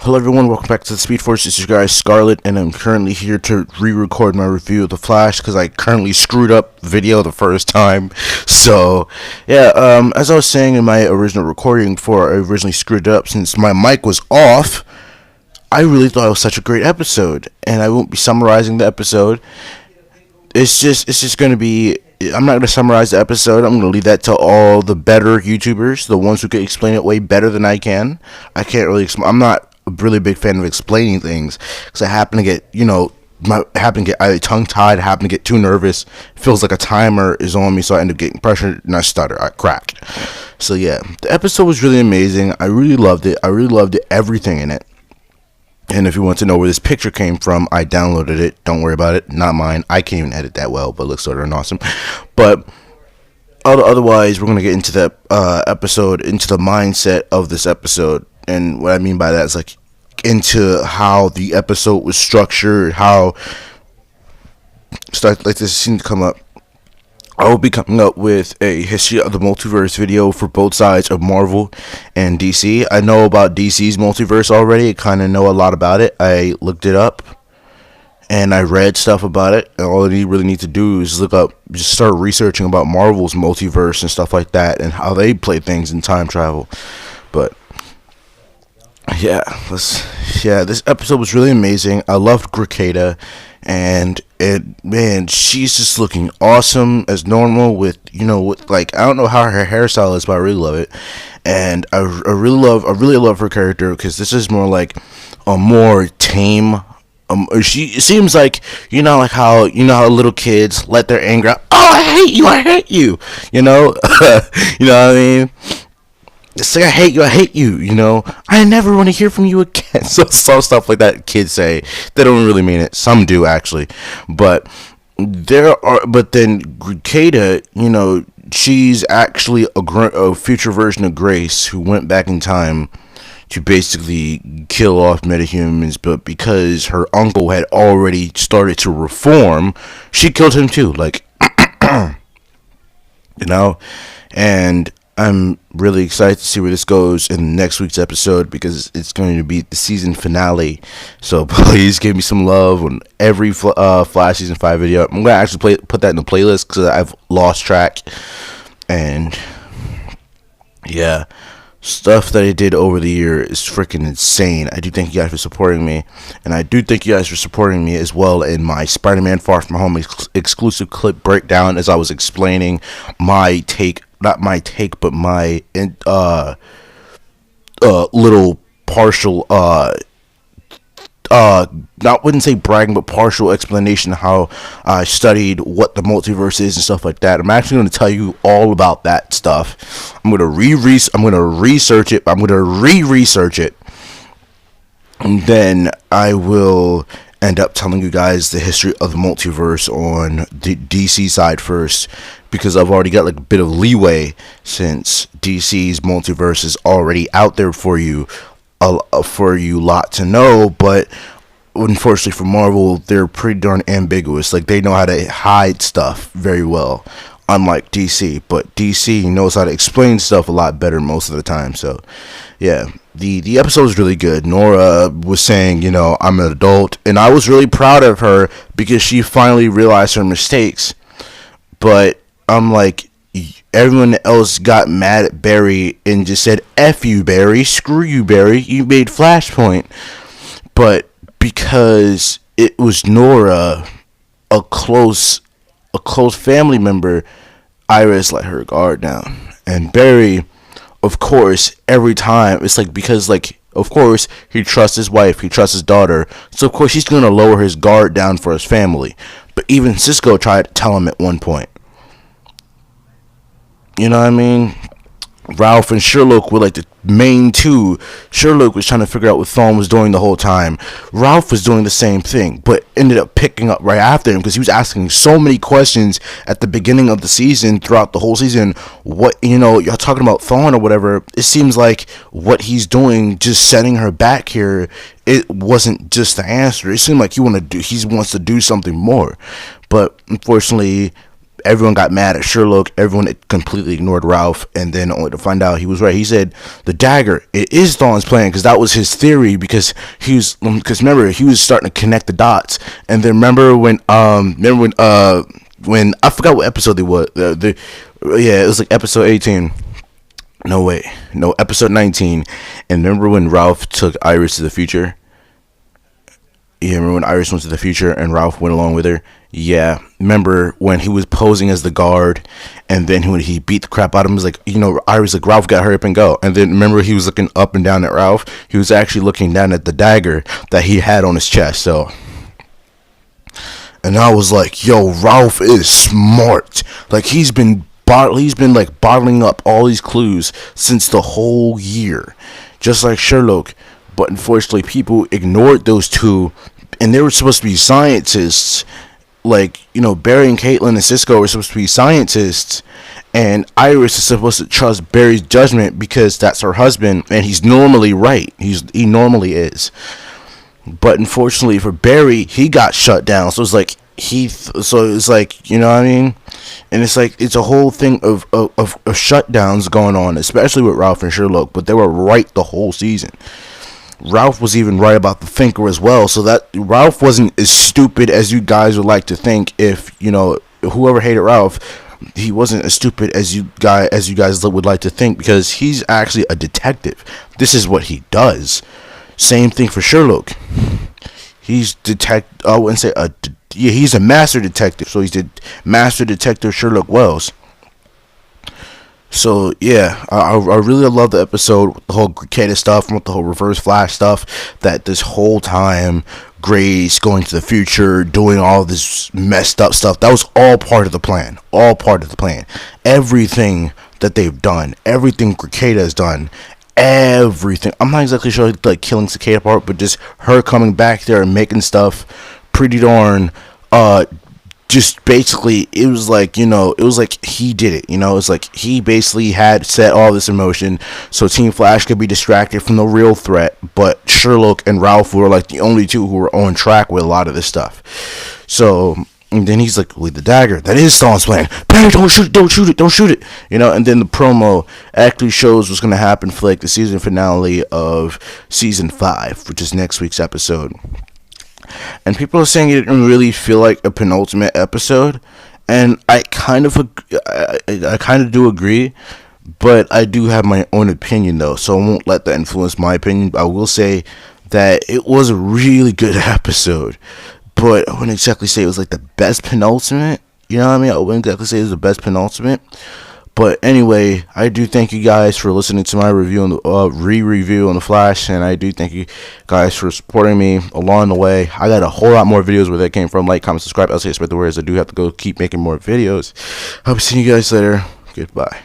Hello everyone, welcome back to the Speed Force. This is your guy Scarlet, and I'm currently here to re-record my review of The Flash because I currently screwed up the video the first time. So, yeah, as I was saying in my original recording before I originally screwed it up, since my mic was off, I really thought it was such a great episode, and I won't be summarizing the episode. It's just going to be, I'm not going to summarize the episode. I'm going to leave that to all the better YouTubers, the ones who can explain it way better than I can. I can't really I'm not a really big fan of explaining things because I happen to get, either tongue-tied, happen to get too nervous. It feels like a timer is on me, so I end up getting pressured and I stutter. I crack. So yeah, the episode was really amazing. I really loved it. Everything in it. And if you want to know where this picture came from, I downloaded it. Don't worry about it. Not mine. I can't even edit that well, but it looks sort of awesome. But otherwise, we're going to get into the episode, into the mindset of this episode. And what I mean by that is like into how the episode was structured, how stuff like this seemed to come up. I will be coming up with a history of the multiverse video for both sides of Marvel and DC. I know about DC's multiverse already. I kind of know a lot about it. I looked it up and I read stuff about it. And all you really need to do is just start researching about Marvel's multiverse and stuff like that and how they play things in time travel. But yeah, this episode was really amazing. I loved Grakata, and she's just looking awesome as normal with I don't know how her hairstyle is, but I really love it. And I really love her character because this is more like a more tame. She seems like like how little kids let their anger out. Oh, I hate you. You know what I mean? Say I hate you, I never want to hear from you again. So some stuff like that kids say. They don't really mean it. Some do actually. But then Grakata, she's actually a future version of Grace who went back in time to basically kill off metahumans, but because her uncle had already started to reform, she killed him too. And I'm really excited to see where this goes in next week's episode because it's going to be the season finale. So please give me some love on every Flash Season 5 video. I'm going to actually put that in the playlist because I've lost track. And yeah, stuff that I did over the year is freaking insane. I do thank you guys for supporting me. And I do thank you guys for supporting me as well in my Spider-Man Far From Home exclusive clip breakdown as I was explaining my take. Not my take, but my little partial, wouldn't say bragging, but partial explanation of how I studied what the multiverse is and stuff like that. I'm actually going to tell you all about that stuff. I'm going to research it. I'm going to re-research it. And then I will end up telling you guys the history of the multiverse on the DC side first, because I've already got a bit of leeway since DC's multiverse is already out there for you lot to know. But unfortunately for Marvel, they're pretty darn ambiguous. They know how to hide stuff very well, unlike DC. But DC knows how to explain stuff a lot better most of the time. So yeah, the episode was really good. Nora was saying, I'm an adult, and I was really proud of her because she finally realized her mistakes. But I'm like, everyone else got mad at Barry and just said, F you, Barry, screw you, Barry, you made Flashpoint. But because it was Nora, a close family member, Iris let her guard down. And Barry, of course, every time, it's because of course, he trusts his wife, he trusts his daughter, so of course he's going to lower his guard down for his family. But even Cisco tried to tell him at one point. You know what I mean? Ralph and Sherlock were the main two. Sherlock was trying to figure out what Thawne was doing the whole time. Ralph was doing the same thing, but ended up picking up right after him because he was asking so many questions at the beginning of the season, throughout the whole season. What, y'all talking about Thawne or whatever. It seems like what he's doing, just setting her back here, it wasn't just the answer. It seemed like he wants to do something more. But unfortunately, everyone got mad at Sherlock. Everyone completely ignored Ralph, and then only to find out he was right. He said the dagger, it is Thawne's plan, because that was his theory. Because remember, he was starting to connect the dots. And then remember when I forgot what episode they was. It was like episode 18. No, wait, no, episode 19. And remember when Ralph took Iris to the future? Yeah, remember when Iris went to the future and Ralph went along with her? Yeah, remember when he was posing as the guard, and then when he beat the crap out of him, was like, Iris like, Ralph, got hurry up and go. And then remember, he was looking up and down at Ralph. He was actually looking down at the dagger that he had on his chest. So, and I was like, yo, Ralph is smart. Like, he's been like bottling up all these clues since the whole year, just like Sherlock. But unfortunately, people ignored those two, and they were supposed to be scientists. Like, Barry and Caitlin and Cisco were supposed to be scientists, and Iris is supposed to trust Barry's judgment because that's her husband, and he's normally right. He normally is. But unfortunately for Barry, he got shut down. So it's like you know what I mean? And it's like, it's a whole thing of shutdowns going on, especially with Ralph and Sherlock. But they were right the whole season. Ralph was even right about the Thinker as well, so that Ralph wasn't as stupid as you guys would like to think. If whoever hated Ralph, he wasn't as stupid as you guys would like to think, because he's actually a detective. This is what he does. Same thing for Sherlock. He's I wouldn't say he's a master detective. So he's the master detective Sherlock Wells. So yeah, I really love the episode with the whole Gracetta stuff and with the whole Reverse Flash stuff. That this whole time, Grace going to the future, doing all this messed up stuff, that was all part of the plan. All part of the plan. Everything that they've done, everything Gracetta has done, everything. I'm not exactly sure like killing Cicada part, but just her coming back there and making stuff pretty darn just basically, it was like, it was like he did it, it's like he basically had set all this in motion so Team Flash could be distracted from the real threat, but Sherlock and Ralph were like the only two who were on track with a lot of this stuff. So, and then he's like, with the dagger, that is Thawne's plan. Barry, don't shoot it. And then the promo actually shows what's going to happen for like the season finale of season 5, which is next week's episode. And people are saying it didn't really feel like a penultimate episode, and I kind of do agree, but I do have my own opinion though, so I won't let that influence my opinion. I will say that it was a really good episode, but I wouldn't exactly say it was like the best penultimate. You know what I mean? I wouldn't exactly say it was the best penultimate. But anyway, I do thank you guys for listening to my review on the re-review on The Flash, and I do thank you guys for supporting me along the way. I got a whole lot more videos where that came from. Like, comment, subscribe. I'll say spread the words. I do have to go keep making more videos. I'll be seeing you guys later. Goodbye.